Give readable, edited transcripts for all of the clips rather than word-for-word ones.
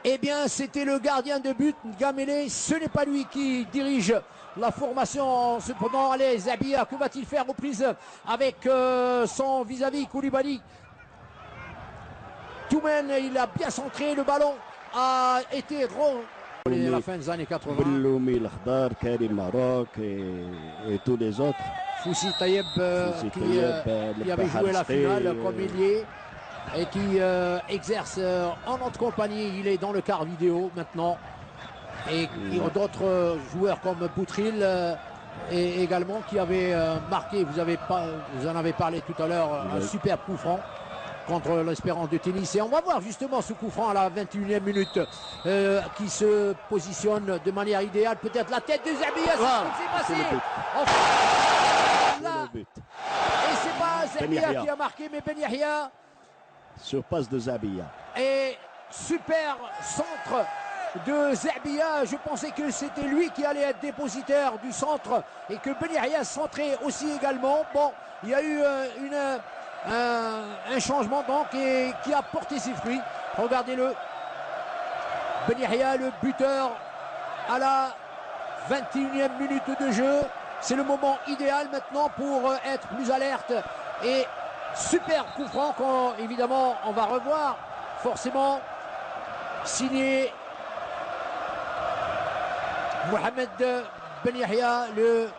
Eh bien, c'était le gardien de but, Gamele. Ce n'est pas lui qui dirige la formation. Cependant, allez, Zabia, que va-t-il faire? Reprise avec son vis-à-vis, Koulibaly. Toumen, il a bien centré. Le ballon a été à la fin des années 80. Belloumi, Lakhdar, Karim Maroc et tous les autres. Foussi Tayeb qui avait joué la finale comme ailier et qui exerce en notre compagnie. Il est dans le quart vidéo maintenant. Et il y a d'autres joueurs comme Boutril et également qui avaient marqué, vous en avez parlé tout à l'heure, un super coup franc contre l'Espérance de Tunis. Et on va voir justement ce coup franc à la 21e minute qui se positionne de manière idéale. Peut-être la tête de Zabia, c'est ce qui s'est passé. Et c'est pas Zabia qui a marqué, mais Ben Yahya. Sur passe de Zabia. Et super centre de Zabia. Je pensais que c'était lui qui allait être dépositaire du centre et que Ben Yahya centrait aussi également. Bon, il y a eu un changement donc et qui a porté ses fruits. Regardez-le. Ben Yahya, le buteur à la 21e minute de jeu. C'est le moment idéal maintenant pour être plus alerte. Et super coup franc évidemment on va revoir forcément, signé Mohamed Ben Yahya, le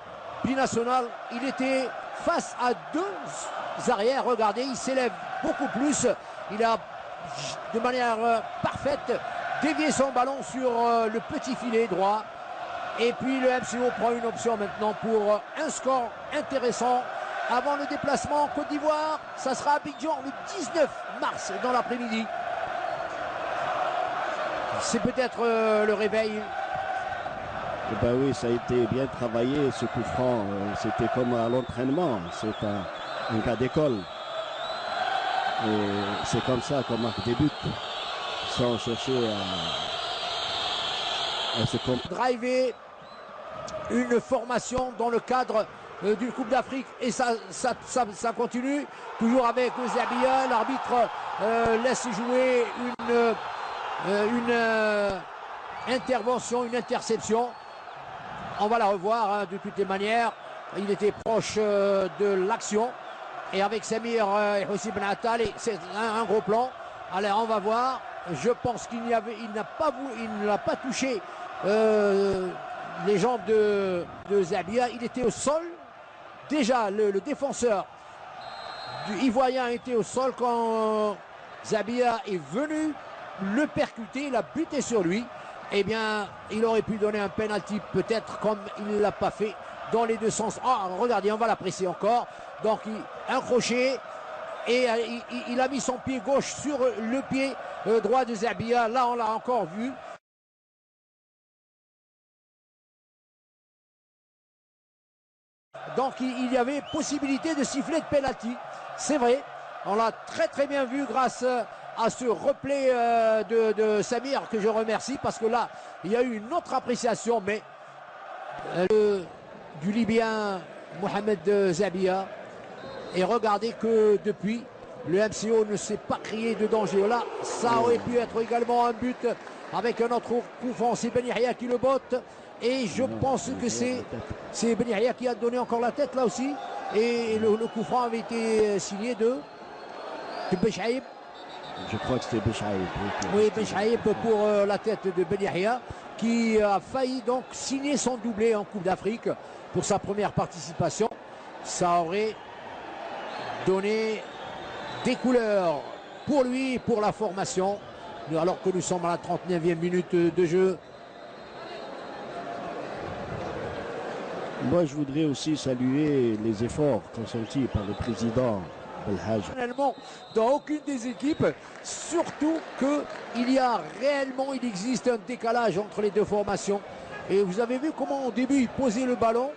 binational. Il était face à deux arrières. Regardez, il s'élève beaucoup plus. Il a de manière parfaite dévié son ballon sur le petit filet droit. Et puis le MCO prend une option maintenant pour un score intéressant avant le déplacement en Côte d'Ivoire. Ça sera à Abidjan le 19 mars dans l'après-midi. C'est peut-être le réveil. Eh ben oui, ça a été bien travaillé ce coup franc. C'était comme à l'entraînement. C'est un cas d'école. Et c'est comme ça qu'on marque des buts. Sans chercher à se comprendre. Driver une formation dans le cadre d'une Coupe d'Afrique et ça continue toujours avec Zabia. L'arbitre laisse jouer une intervention, une interception. On va la revoir hein, de toutes les manières. Il était proche de l'action et avec Samir et Hossi Ben Attal, c'est un gros plan. Alors on va voir. Je pense qu'il n'a pas touché les jambes de Zabia. Il était au sol. Déjà, le défenseur ivoirien était au sol quand Zabia est venu le percuter. Il a buté sur lui. Eh bien, il aurait pu donner un penalty peut-être comme il ne l'a pas fait dans les deux sens. Ah, regardez, on va l'apprécier encore. Donc, un crochet. Et il a mis son pied gauche sur le pied droit de Zabia. Là, on l'a encore vu. Donc, il y avait possibilité de siffler de penalty. C'est vrai. On l'a très très bien vu grâce à ce replay de Samir que je remercie. Parce que là, il y a eu une autre appréciation. Mais du Libyen Mohamed Zabia. Et regardez que depuis, le MCO ne s'est pas crié de danger. Là, ça aurait pu être également un but avec un autre coup franc. C'est Ben Yahya qui le botte. Et je pense que c'est Ben Yahya qui a donné encore la tête là aussi. Et le coup franc avait été signé de Bechaïb. Je crois que c'était Bechaïb. Oui, Bechaïb pour la tête de Ben Yahya qui a failli donc signer son doublé en Coupe d'Afrique pour sa première participation. Ça aurait donné des couleurs pour lui, pour la formation, alors que nous sommes à la 39e minute de jeu. Moi, je voudrais aussi saluer les efforts consentis par le président Belhaj. Finalement, dans aucune des équipes, surtout il existe un décalage entre les deux formations. Et vous avez vu comment au début ils posaient le ballon,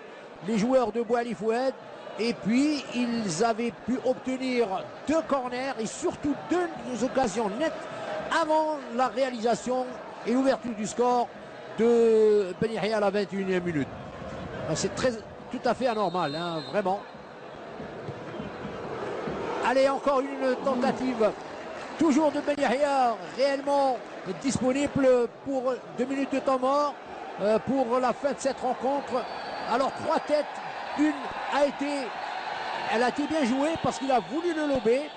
les joueurs de Bouali Foued. Et puis, ils avaient pu obtenir 2 corners et surtout 2 occasions nettes avant la réalisation et l'ouverture du score de Ben Yahya à la 21e minute. C'est tout à fait anormal, hein, vraiment. Allez, encore une tentative Toujours de Ben Yahya, réellement disponible pour 2 minutes de temps mort pour la fin de cette rencontre. Alors 3 têtes, elle a été bien jouée parce qu'il a voulu le lober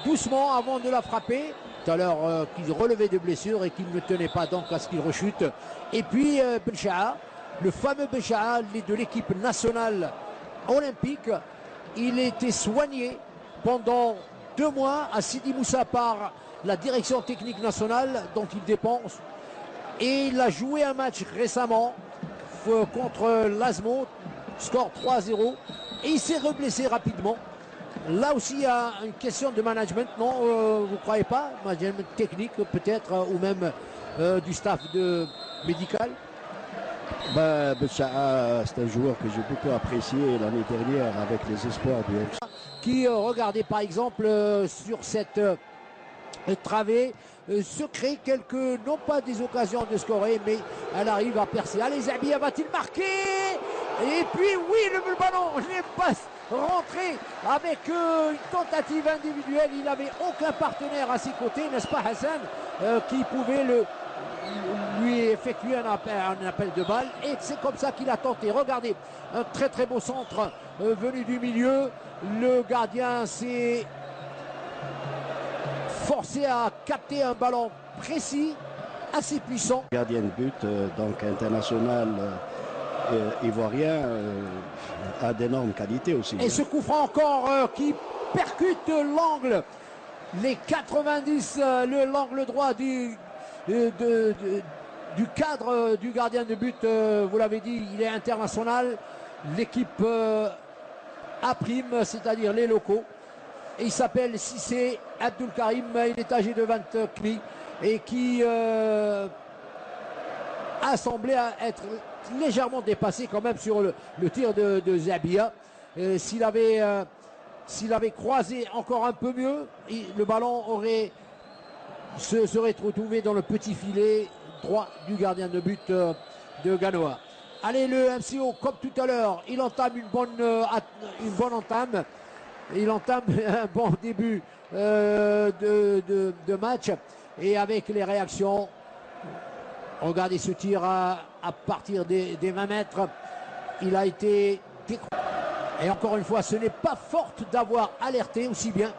doucement avant de la frapper. Tout à l'heure qu'il relevait de blessure et qu'il ne tenait pas donc à ce qu'il rechute. Et puis Bencha'a, le fameux Bencha'a de l'équipe nationale olympique, il était soigné pendant 2 mois à Sidi Moussa par la direction technique nationale dont il dépend. Et il a joué un match récemment contre l'Azmo, score 3-0. Et il s'est reblessé rapidement. Là aussi, il y a une question de management, non, vous ne croyez pas? Management technique peut-être, ou même du staff médical. Bencha'a, c'est un joueur que j'ai beaucoup apprécié l'année dernière avec les espoirs du FC. Qui, regardez par exemple, sur cette travée, se crée quelques, non pas des occasions de scorer, mais elle arrive à percer. Allez, Zabia va-t-il marquer? Et puis oui, le ballon n'est pas rentré avec une tentative individuelle. Il n'avait aucun partenaire à ses côtés, n'est-ce pas Hassan, qui pouvait lui effectuer un appel de balle. Et c'est comme ça qu'il a tenté. Regardez, un très très beau centre venu du milieu. Le gardien s'est forcé à capter un ballon précis, assez puissant. Gardien de but, donc international ivoirien, a d'énormes qualités aussi. Et ce coup franc encore qui percute l'angle, les 90, l'angle droit du cadre du gardien de but, vous l'avez dit, il est international. L'équipe A prime, c'est-à-dire les locaux. Et il s'appelle Cissé Abdul Karim, il est âgé de 20 ans et qui a semblé être légèrement dépassé quand même sur le tir de Zabia. S'il avait croisé encore un peu mieux, le ballon serait retrouvé dans le petit filet droit du gardien de but de Ganoa. Allez, le MCO, comme tout à l'heure, il entame une bonne entame. Il entame un bon début de match. Et avec les réactions, regardez ce tir à partir des 20 mètres. Il a été décroché. Et encore une fois, ce n'est pas faute d'avoir alerté aussi bien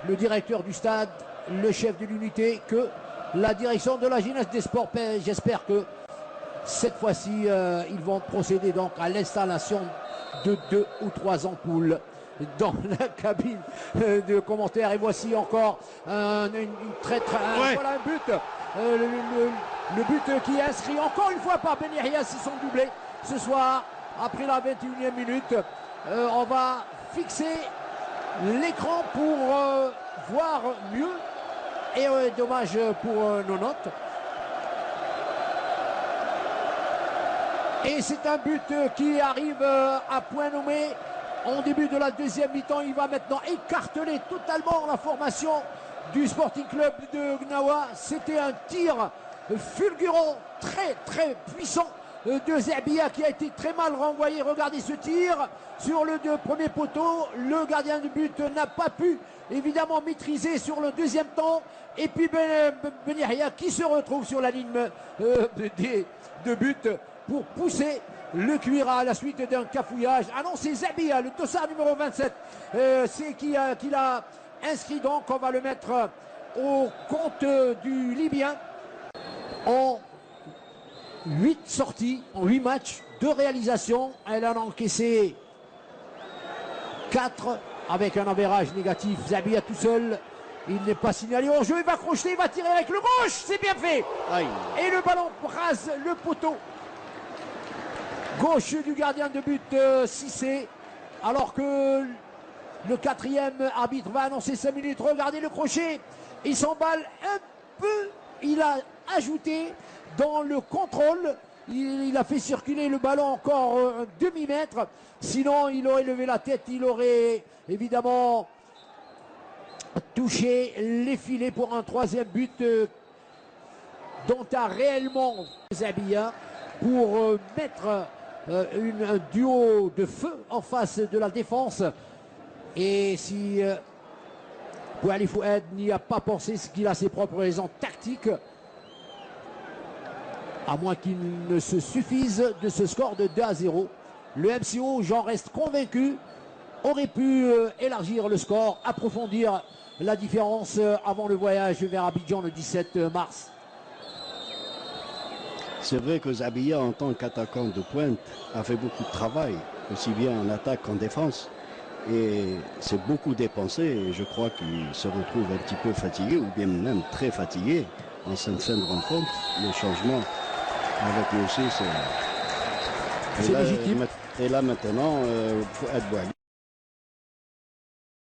le directeur du stade, le chef de l'unité, que la direction de la Jeunesse des Sports. J'espère que cette fois-ci, ils vont procéder donc à l'installation de 2 ou 3 ampoules dans la cabine de commentaires. Et voici encore voilà un but. Le but qui est inscrit encore une fois par Ben Yahya, c'est son doublé ce soir après la 21e minute. On va fixer l'écran pour voir mieux. Et dommage pour nos notes. Et c'est un but qui arrive à point nommé en début de la deuxième mi-temps. Il va maintenant écarteler totalement la formation du Sporting Club de Gnawa. C'était un tir fulgurant, très très puissant de Zabia qui a été très mal renvoyé. Regardez ce tir sur le premier poteau. Le gardien de but n'a pas pu évidemment maîtriser sur le deuxième temps. Et puis Ben Yahya qui se retrouve sur la ligne de but pour pousser le cuir à la suite d'un cafouillage. Ah non, c'est Zabia, le dossard numéro 27. C'est qui l'a inscrit, donc on va le mettre au compte du Libyen. En 8 sorties, en 8 matchs, 2 réalisations. Elle en a encaissé 4 avec un avérage négatif. Zabia tout seul, il n'est pas signalé au jeu. Il va crocheter, il va tirer avec le gauche. C'est bien fait. Aïe. Et le ballon rase le poteau gauche du gardien de but Cissé. Alors que le 4e arbitre va annoncer 5 minutes. Regardez le crochet. Il s'emballe un peu. Il a ajouté dans le contrôle. Il a fait circuler le ballon encore un demi-mètre. Sinon, il aurait levé la tête. Il aurait évidemment touché les filets pour un 3e but dont a réellement Zabia pour mettre un duo de feu en face de la défense. Et si Bouali Fouad n'y a pas pensé, ce qu'il a ses propres raisons tactiques. À moins qu'il ne se suffise de ce score de 2-0. Le MCO, j'en reste convaincu, aurait pu élargir le score, approfondir la différence avant le voyage vers Abidjan le 17 mars. C'est vrai que Zabia, en tant qu'attaquant de pointe, a fait beaucoup de travail, aussi bien en attaque qu'en défense. Et c'est beaucoup dépensé et je crois qu'il se retrouve un petit peu fatigué, ou bien même très fatigué en cette fin de rencontre. Le changement avec lui aussi, c'est légitime. Et là maintenant, Fouad Bouali.